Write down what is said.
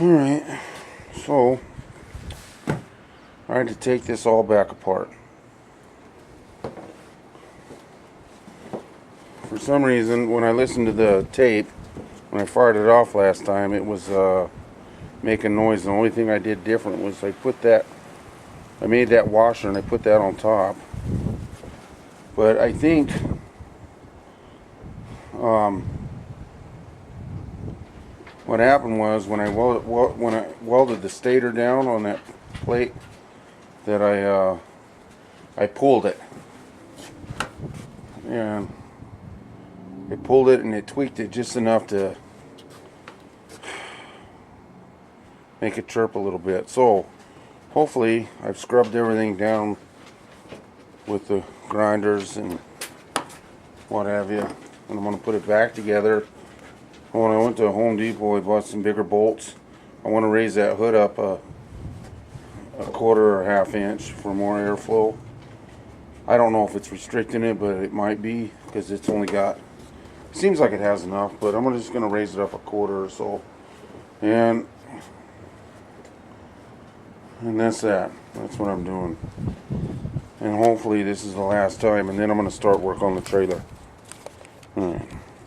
Alright, so I had to take this all back apart. For some reason, when I listened to the tape, when I fired it off last time, it was making noise. The only thing I did different was I made that washer and I put that on top. But I think what happened was when I welded the stator down on that plate, that I pulled it, and it pulled it and it tweaked it just enough to make it chirp a little bit. So hopefully I've scrubbed everything down with the grinders and what have you, and I'm going to put it back together. When I went to Home Depot, I bought some bigger bolts. I want to raise that hood up a quarter or half inch for more airflow. I don't know if it's restricting it, but it might be, because it's only got, seems like it has enough, but I'm just going to raise it up a quarter or so. And that's that. That's what I'm doing. And hopefully this is the last time, and then I'm going to start work on the trailer. Alright.